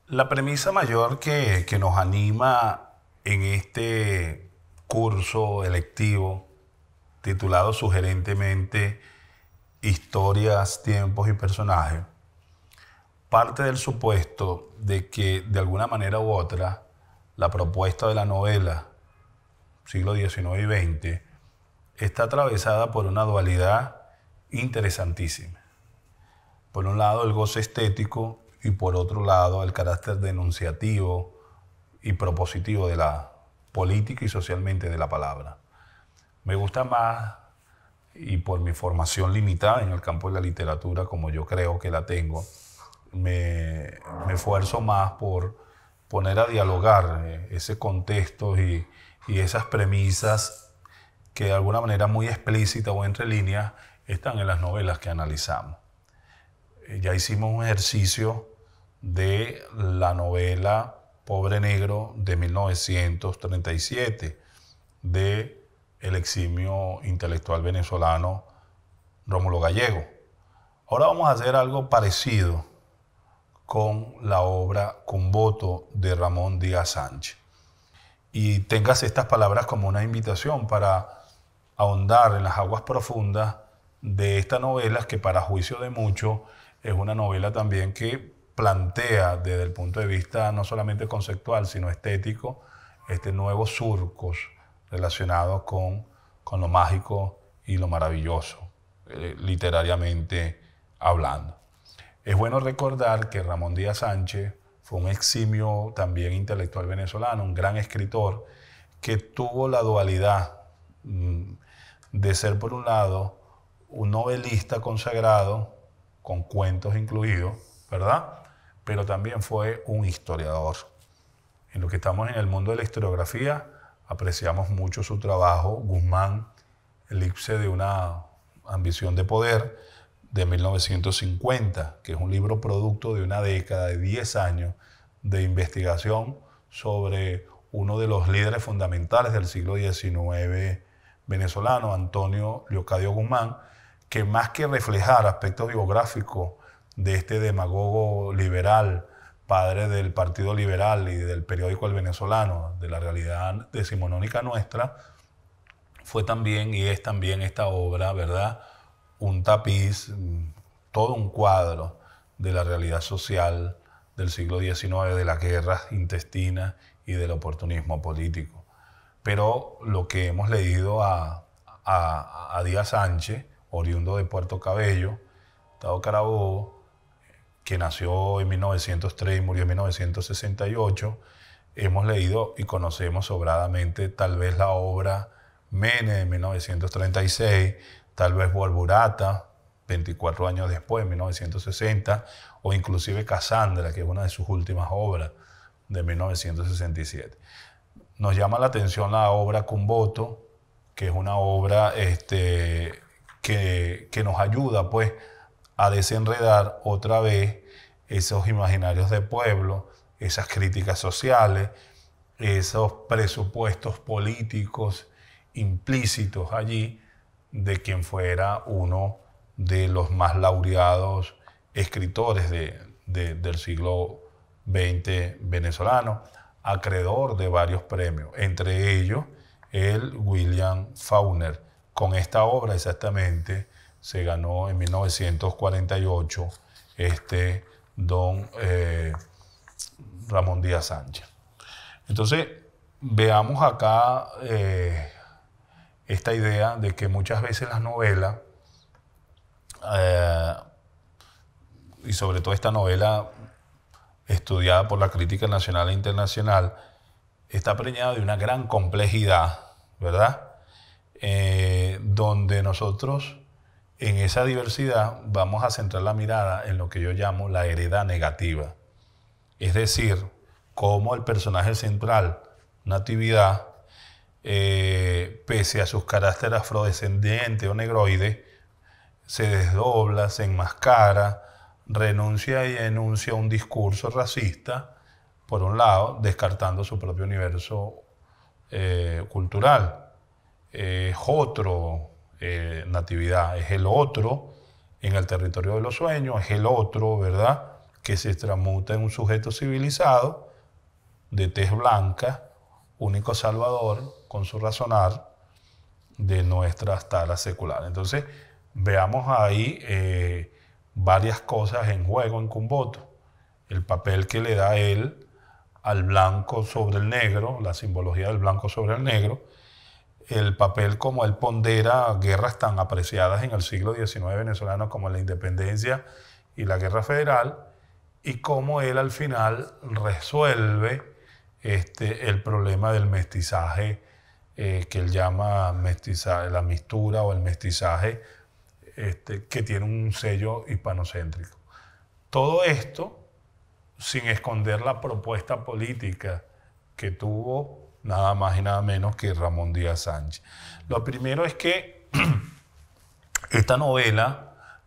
La premisa mayor que nos anima en este curso electivo titulado sugerentemente Historias, tiempos y personajes, parte del supuesto de que de alguna manera u otra la propuesta de la novela siglo XIX y XX está atravesada por una dualidad interesantísima. Por un lado el goce estético y por otro lado el carácter denunciativo y propositivo de la política y socialmente de la palabra. Me gusta más, y por mi formación limitada en el campo de la literatura, como yo creo que la tengo, me esfuerzo más por poner a dialogar ese contexto y esas premisas que de alguna manera muy explícita o entre líneas están en las novelas que analizamos. Ya hicimos un ejercicio de la novela Pobre Negro de 1937 de el eximio intelectual venezolano Rómulo Gallego. Ahora vamos a hacer algo parecido con la obra Cumboto de Ramón Díaz Sánchez. Y tengas estas palabras como una invitación para ahondar en las aguas profundas de esta novela que para juicio de muchos es una novela también que plantea desde el punto de vista no solamente conceptual sino estético nuevos surcos relacionados con lo mágico y lo maravilloso, literariamente hablando. Es bueno recordar que Ramón Díaz Sánchez fue un eximio también intelectual venezolano, un gran escritor que tuvo la dualidad de ser por un lado un novelista consagrado, con cuentos incluidos, ¿verdad? Pero también fue un historiador. En lo que estamos en el mundo de la historiografía, apreciamos mucho su trabajo. Guzmán, Elipse de una ambición de poder, de 1950, que es un libro producto de una década, de 10 años de investigación sobre uno de los líderes fundamentales del siglo XIX venezolano, Antonio Leocadio Guzmán, que más que reflejar aspectos biográficos de este demagogo liberal, padre del Partido Liberal y del periódico El Venezolano, de la realidad decimonónica nuestra, fue también y es también esta obra, ¿verdad?, un tapiz, todo un cuadro de la realidad social del siglo XIX, de las guerras intestinas y del oportunismo político. Pero lo que hemos leído a Díaz Sánchez, oriundo de Puerto Cabello, Estado Carabobo, que nació en 1903 y murió en 1968, hemos leído y conocemos sobradamente tal vez la obra Mene de 1936, tal vez Borburata, 24 años después, en 1960, o inclusive Cassandra, que es una de sus últimas obras, de 1967. Nos llama la atención la obra Cumboto, que es una obra que nos ayuda pues, a desenredar otra vez esos imaginarios de pueblo, esas críticas sociales, esos presupuestos políticos implícitos allí de quien fuera uno de los más laureados escritores del siglo XX venezolano, acreedor de varios premios, entre ellos el William Faulkner. Con esta obra exactamente se ganó en 1948 don Ramón Díaz Sánchez. Entonces, veamos acá esta idea de que muchas veces las novelas, y sobre todo esta novela estudiada por la crítica nacional e internacional, está preñada de una gran complejidad, ¿verdad? Donde nosotros en esa diversidad vamos a centrar la mirada en lo que yo llamo la heredad negativa. Es decir, cómo el personaje central, Natividad, pese a sus caracteres afrodescendientes o negroides, se desdobla, se enmascara, renuncia y enuncia un discurso racista, por un lado, descartando su propio universo cultural. Es otro, Natividad, es el otro en el territorio de los sueños, es el otro, ¿verdad?, que se transmuta en un sujeto civilizado, de tez blanca, único salvador, con su razonar, de nuestras taras seculares. Entonces, veamos ahí varias cosas en juego en Kumboto. El papel que le da él al blanco sobre el negro, la simbología del blanco sobre el negro, el papel como él pondera guerras tan apreciadas en el siglo XIX venezolano como la independencia y la guerra federal, y cómo él al final resuelve el problema del mestizaje, que él llama mestizaje, la mistura o el mestizaje, que tiene un sello hispanocéntrico. Todo esto sin esconder la propuesta política que tuvo nada más y nada menos que Ramón Díaz Sánchez. Lo primero es que esta novela,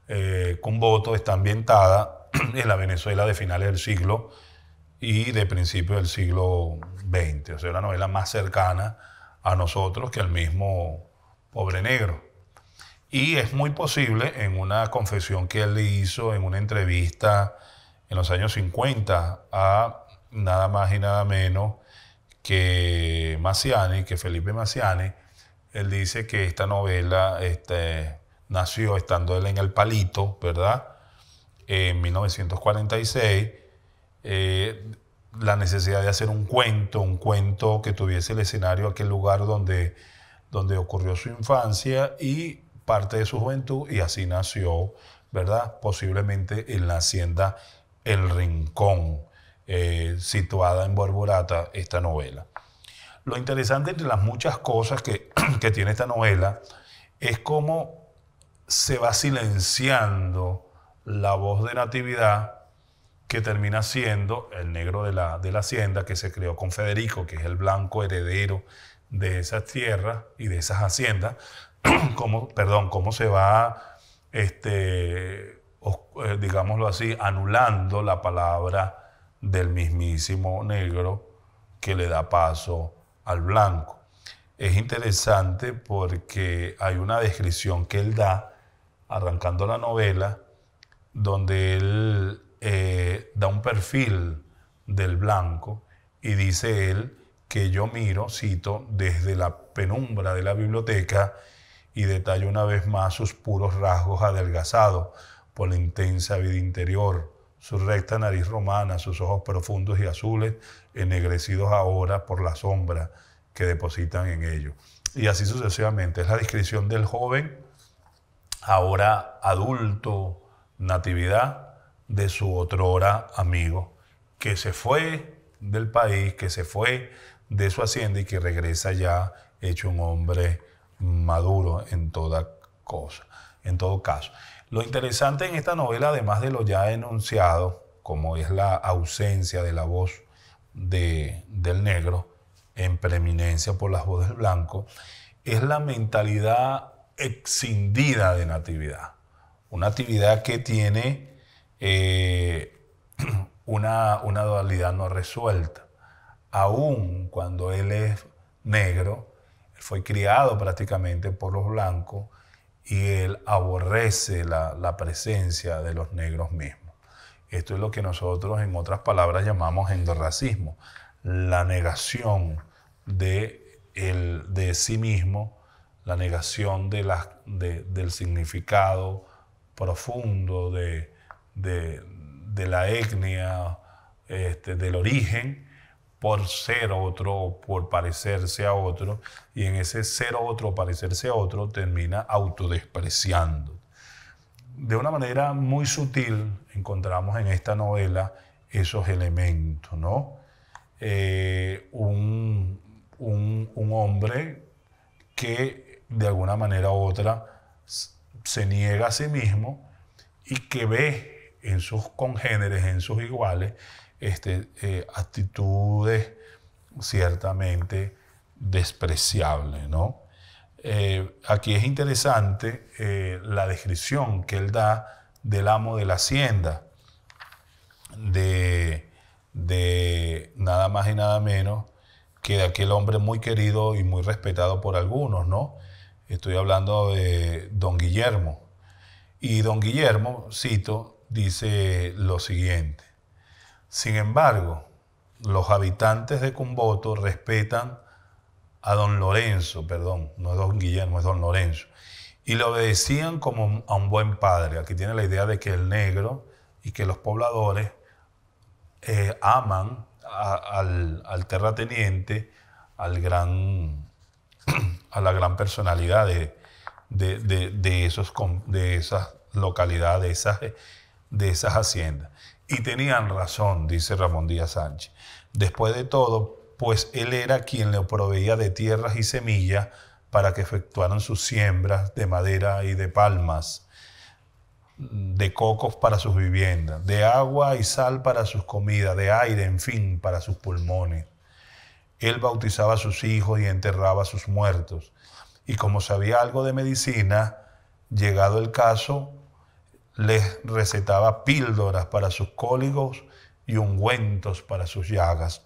Kumboto, está ambientada en la Venezuela de finales del siglo y de principios del siglo XX. O sea, la novela más cercana a nosotros que al mismo Pobre Negro. Y es muy posible, en una confesión que él le hizo en una entrevista en los años 50 a nada más y nada menos que Massiani, que Felipe Massiani, él dice que esta novela nació estando él en El Palito, ¿verdad? En 1946, la necesidad de hacer un cuento que tuviese el escenario, aquel lugar donde ocurrió su infancia y parte de su juventud, y así nació, ¿verdad? Posiblemente en la hacienda El Rincón, situada en Borborata, esta novela. Lo interesante entre las muchas cosas que tiene esta novela es cómo se va silenciando la voz de Natividad, que termina siendo el negro de la hacienda, que se crió con Federico, que es el blanco heredero de esas tierras y de esas haciendas. Cómo se va, digámoslo así, anulando la palabra del mismísimo negro que le da paso al blanco. Es interesante porque hay una descripción que él da, arrancando la novela, donde él da un perfil del blanco y dice él que yo miro, cito, desde la penumbra de la biblioteca y detallo una vez más sus puros rasgos adelgazados por la intensa vida interior, su recta nariz romana, sus ojos profundos y azules, ennegrecidos ahora por la sombra que depositan en ellos. Y así sucesivamente. Es la descripción del joven, ahora adulto, Natividad, de su otrora amigo, que se fue del país, que se fue de su hacienda y que regresa ya hecho un hombre maduro en toda cosa, en todo caso. Lo interesante en esta novela, además de lo ya enunciado, como es la ausencia de la voz del negro en preeminencia por las voces del blanco, es la mentalidad escindida de Natividad. Una actividad que tiene una dualidad no resuelta. Aún cuando él es negro, él fue criado prácticamente por los blancos y él aborrece la presencia de los negros mismos. Esto es lo que nosotros, en otras palabras, llamamos endorracismo, la negación de sí mismo, la negación del significado profundo de la etnia, del origen, por ser otro, por parecerse a otro, y en ese ser otro, parecerse a otro, termina autodespreciando. De una manera muy sutil encontramos en esta novela esos elementos, ¿no? Un hombre que de alguna manera u otra se niega a sí mismo y que ve en sus congéneres, en sus iguales, actitudes ciertamente despreciables, ¿no? Aquí es interesante la descripción que él da del amo de la hacienda, de nada más y nada menos que de aquel hombre muy querido y muy respetado por algunos, ¿no? Estoy hablando de don Guillermo. Y don Guillermo, cito, dice lo siguiente: Sin embargo, los habitantes de Cumboto respetan a don Lorenzo, perdón, no es don Guillermo, es don Lorenzo, y le obedecían como a un buen padre. Aquí tiene la idea de que el negro y que los pobladores aman al terrateniente, a la gran personalidad de esas localidades, de esas haciendas. Y tenían razón, dice Ramón Díaz Sánchez. Después de todo, pues él era quien le proveía de tierras y semillas para que efectuaran sus siembras de madera y de palmas, de cocos para sus viviendas, de agua y sal para sus comidas, de aire, en fin, para sus pulmones. Él bautizaba a sus hijos y enterraba a sus muertos. Y como sabía algo de medicina, llegado el caso, les recetaba píldoras para sus cólicos y ungüentos para sus llagas.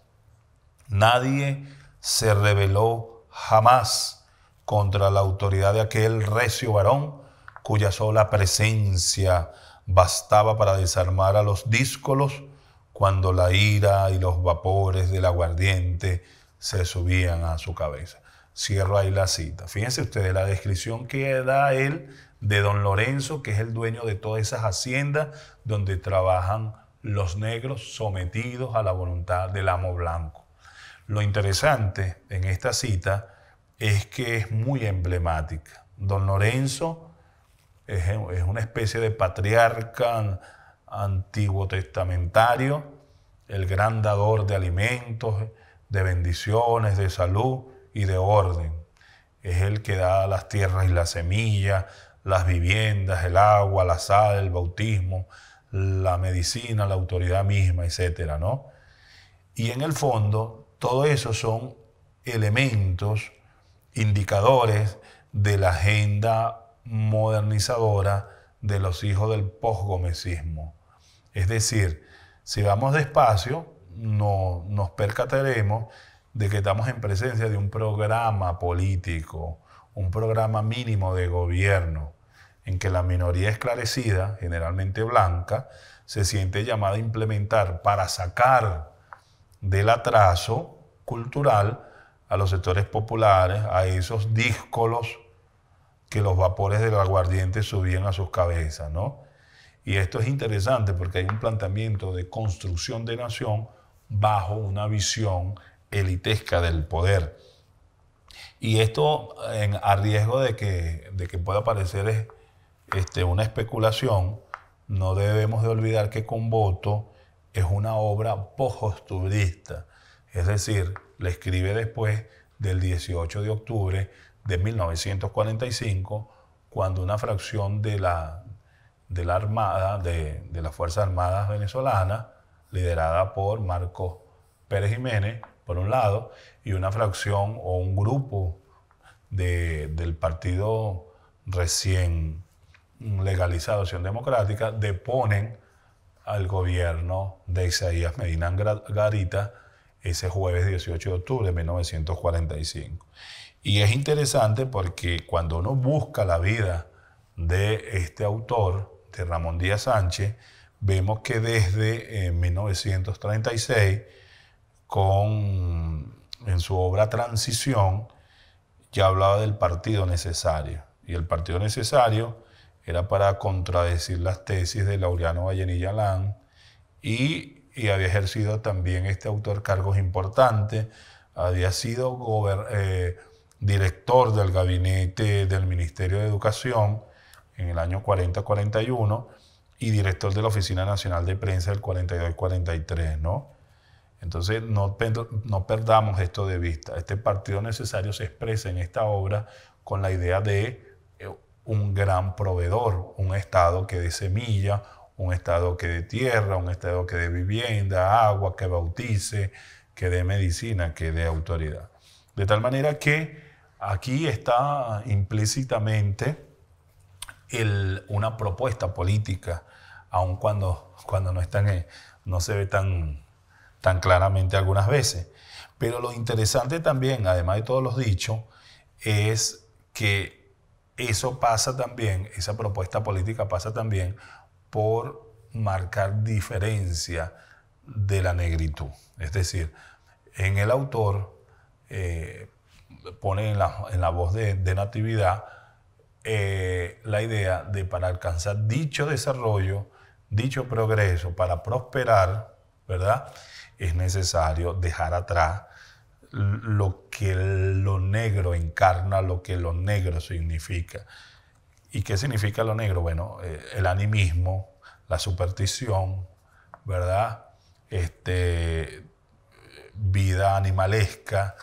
Nadie se rebeló jamás contra la autoridad de aquel recio varón cuya sola presencia bastaba para desarmar a los díscolos cuando la ira y los vapores del aguardiente se subían a su cabeza. Cierro ahí la cita. Fíjense ustedes la descripción que da él de don Lorenzo, que es el dueño de todas esas haciendas donde trabajan los negros sometidos a la voluntad del amo blanco. Lo interesante en esta cita es que es muy emblemática. Don Lorenzo es una especie de patriarca antiguo testamentario, el gran dador de alimentos, de bendiciones, de salud y de orden. Es el que da las tierras y las semillas, las viviendas, el agua, la sal, el bautismo, la medicina, la autoridad misma, etcétera, ¿no? Y en el fondo, todo eso son elementos, indicadores de la agenda modernizadora de los hijos del posgomecismo. Es decir, si vamos despacio, nos percataremos de que estamos en presencia de un programa político, un programa mínimo de gobierno, en que la minoría esclarecida, generalmente blanca, se siente llamada a implementar para sacar del atraso cultural a los sectores populares, a esos díscolos que los vapores del aguardiente subían a sus cabezas, ¿no? Y esto es interesante porque hay un planteamiento de construcción de nación bajo una visión elitesca del poder. Y esto a riesgo de que pueda parecer una especulación, no debemos de olvidar que Cumboto es una obra post-octubrista, es decir, la escribe después del 18 de octubre de 1945, cuando una fracción de la Armada, de las Fuerzas Armadas venezolanas, liderada por Marcos Pérez Jiménez, por un lado, y una fracción o un grupo del partido recién legalizado, Acción Democrática, deponen al gobierno de Isaías Medina Garita ese jueves 18 de octubre de 1945. Y es interesante porque cuando uno busca la vida de este autor, de Ramón Díaz Sánchez, vemos que desde 1936, en su obra Transición, ya hablaba del partido necesario. Y el partido necesario era para contradecir las tesis de Laureano Vallenilla Lán, y había ejercido también este autor cargos importantes. Había sido director del gabinete del Ministerio de Educación en el año 40-41 y director de la Oficina Nacional de Prensa del 42-43, ¿no? Entonces no perdamos esto de vista. Este partido necesario se expresa en esta obra con la idea de un gran proveedor, un Estado que dé semilla, un Estado que dé tierra, un Estado que dé vivienda, agua, que bautice, que dé medicina, que dé autoridad. De tal manera que aquí está implícitamente una propuesta política, aun cuando no se ve tan claramente algunas veces. Pero lo interesante también, además de todos los dichos, es que eso pasa también, esa propuesta política pasa también por marcar diferencia de la negritud. Es decir, en el autor pone en la voz de Natividad la idea de para alcanzar dicho desarrollo, dicho progreso, para prosperar, ¿verdad? Es necesario dejar atrás lo que lo negro encarna, lo que lo negro significa. ¿Y qué significa lo negro? Bueno, el animismo, la superstición, ¿verdad? Vida animalesca,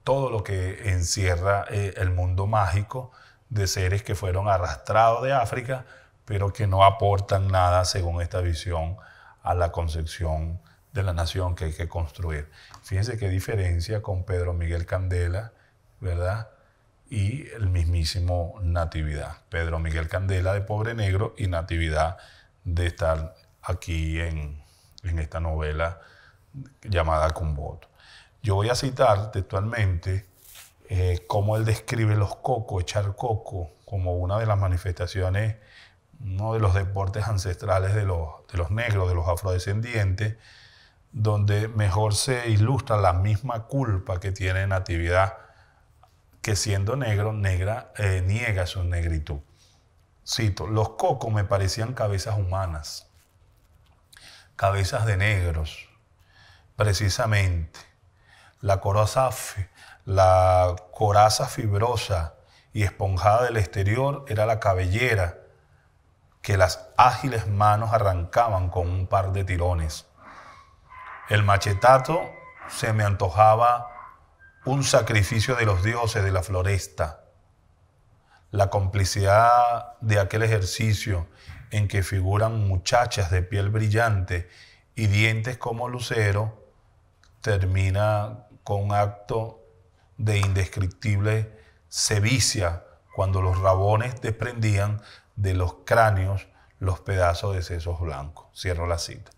todo lo que encierra el mundo mágico de seres que fueron arrastrados de África, pero que no aportan nada, según esta visión, a la concepción de la nación que hay que construir. Fíjense qué diferencia con Pedro Miguel Candela, ¿verdad? Y el mismísimo Natividad. Pedro Miguel Candela de Pobre Negro y Natividad de estar aquí en esta novela llamada Cumboto. Yo voy a citar textualmente cómo él describe los cocos, echar coco, como una de las manifestaciones, uno de los deportes ancestrales de los negros, de los afrodescendientes, donde mejor se ilustra la misma culpa que tiene Natividad, que siendo negro, niega su negritud. Cito, los cocos me parecían cabezas humanas, cabezas de negros, precisamente. La coraza fibrosa y esponjada del exterior era la cabellera que las ágiles manos arrancaban con un par de tirones. El machetazo se me antojaba un sacrificio de los dioses de la floresta. La complicidad de aquel ejercicio en que figuran muchachas de piel brillante y dientes como lucero termina con un acto de indescriptible sevicia cuando los rabones desprendían de los cráneos los pedazos de sesos blancos. Cierro la cita.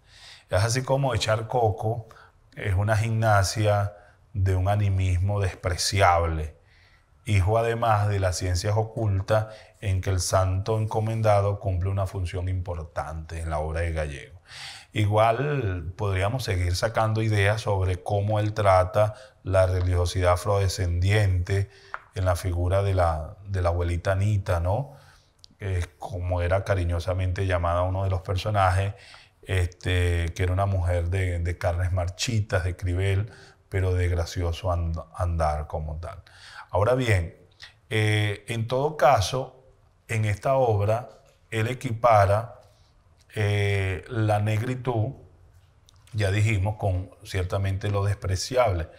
Es así como echar coco es una gimnasia de un animismo despreciable, hijo además de las ciencias ocultas en que el santo encomendado cumple una función importante en la obra de Gallego. Igual podríamos seguir sacando ideas sobre cómo él trata la religiosidad afrodescendiente en la figura de la abuelita Anita, ¿no? Como era cariñosamente llamada uno de los personajes, que era una mujer de carnes marchitas, de cribel, pero de gracioso andar como tal. Ahora bien, en todo caso, en esta obra, él equipara la negritud, ya dijimos, con ciertamente lo despreciable,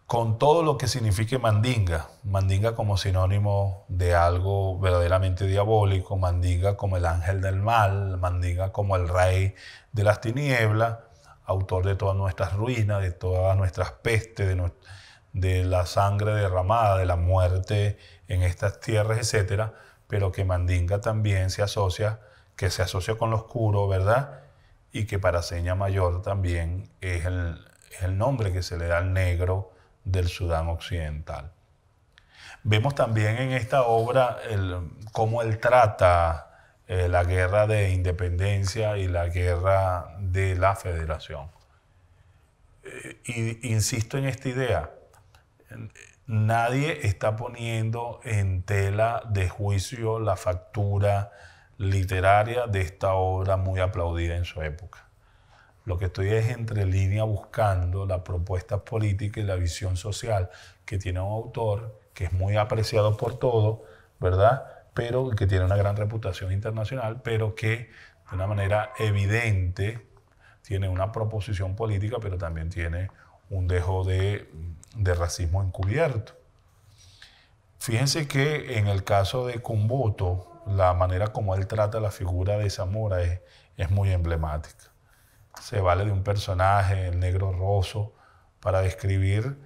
con todo lo que signifique mandinga. Mandinga como sinónimo de algo verdaderamente diabólico, mandinga como el ángel del mal, mandinga como el rey de las tinieblas, autor de todas nuestras ruinas, de todas nuestras pestes, de la sangre derramada, de la muerte en estas tierras, etc. Pero que mandinga también se asocia con lo oscuro, ¿verdad? Y que para seña mayor también es el nombre que se le da al negro del Sudán occidental. Vemos también en esta obra cómo él trata la guerra de independencia y la guerra de la federación. Insisto en esta idea, nadie está poniendo en tela de juicio la factura literaria de esta obra muy aplaudida en su época. Lo que estoy es entre línea buscando la propuesta política y la visión social que tiene un autor que es muy apreciado por todos, ¿verdad? Pero que tiene una gran reputación internacional, pero que de una manera evidente tiene una proposición política, pero también tiene un dejo de racismo encubierto. Fíjense que en el caso de Cumboto, la manera como él trata la figura de Zamora es muy emblemática. Se vale de un personaje, el negro roso, para describir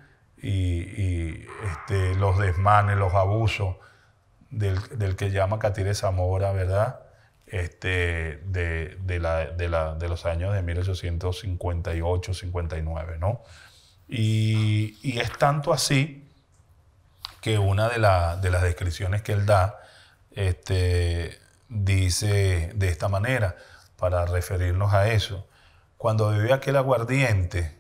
los desmanes, los abusos del que llama Catire Zamora, ¿verdad? De los años de 1858-59, ¿no? Y es tanto así que una de las descripciones que él da dice de esta manera, para referirnos a eso: Cuando bebí aquel aguardiente,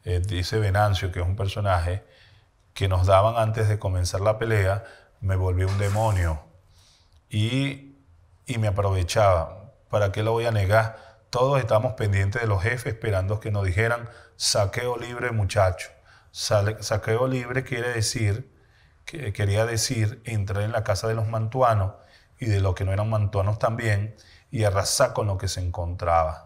dice Venancio, que es un personaje, que nos daban antes de comenzar la pelea, me volví un demonio y me aprovechaba. ¿Para qué lo voy a negar? Todos estamos pendientes de los jefes esperando que nos dijeran saqueo libre, muchacho. Saqueo libre quería decir entrar en la casa de los mantuanos y de los que no eran mantuanos también y arrasar con lo que se encontraba.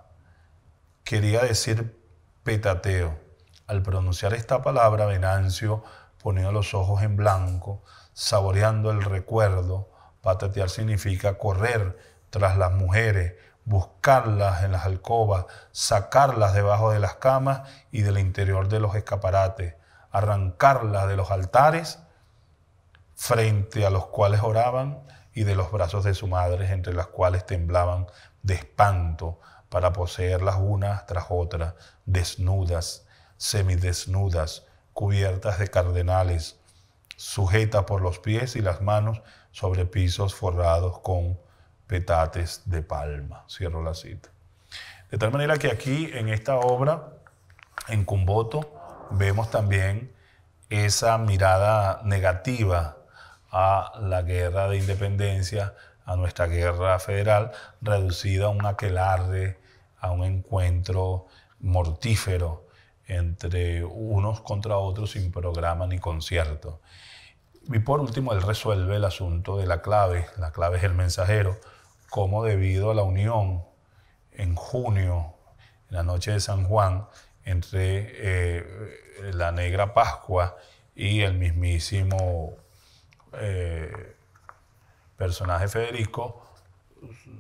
Quería decir petateo. Al pronunciar esta palabra, Venancio ponía los ojos en blanco, saboreando el recuerdo. Patatear significa correr tras las mujeres, buscarlas en las alcobas, sacarlas debajo de las camas y del interior de los escaparates, arrancarlas de los altares frente a los cuales oraban y de los brazos de su madre, entre las cuales temblaban de espanto para poseerlas unas tras otras, desnudas, semidesnudas, cubiertas de cardenales, sujetas por los pies y las manos sobre pisos forrados con petates de palma. Cierro la cita. De tal manera que aquí en esta obra, en Cumboto, vemos también esa mirada negativa a la guerra de independencia, a nuestra guerra federal, reducida a un aquelarre, a un encuentro mortífero entre unos contra otros sin programa ni concierto. Y por último, él resuelve el asunto de la clave es el mensajero, cómo debido a la unión en junio, en la noche de San Juan, entre la Negra Pascua y el mismísimo personaje Federico,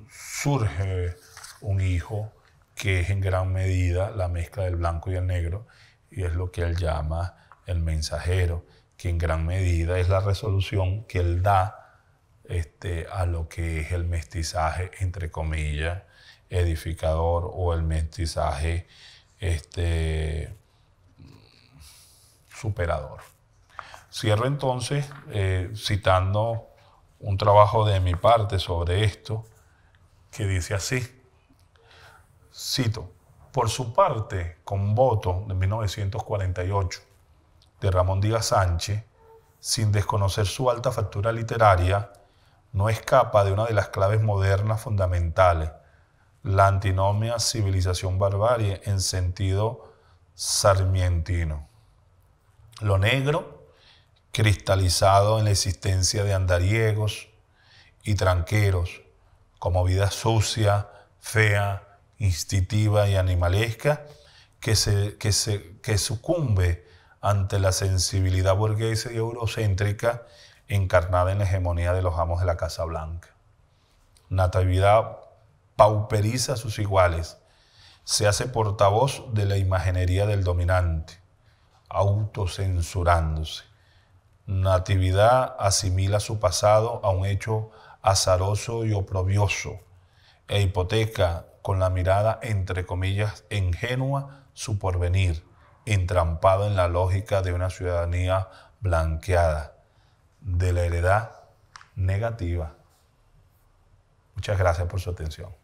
surge un hijo que es en gran medida la mezcla del blanco y el negro, y es lo que él llama el mensajero, que en gran medida es la resolución que él da a lo que es el mestizaje, entre comillas, edificador, o el mestizaje superador. Cierro entonces citando un trabajo de mi parte sobre esto, que dice así, cito: por su parte, Cumboto, de 1948, de Ramón Díaz Sánchez, sin desconocer su alta factura literaria, no escapa de una de las claves modernas fundamentales, la antinomia civilización-barbarie en sentido sarmientino. Lo negro, cristalizado en la existencia de andariegos y tranqueros, como vida sucia, fea, instintiva y animalesca, que sucumbe ante la sensibilidad burguesa y eurocéntrica encarnada en la hegemonía de los amos de la Casa Blanca. Natividad pauperiza a sus iguales, se hace portavoz de la imaginería del dominante, autocensurándose. Natividad asimila su pasado a un hecho azaroso y oprobioso e hipoteca con la mirada, entre comillas, ingenua, su porvenir, entrampado en la lógica de una ciudadanía blanqueada, de la heredad negativa. Muchas gracias por su atención.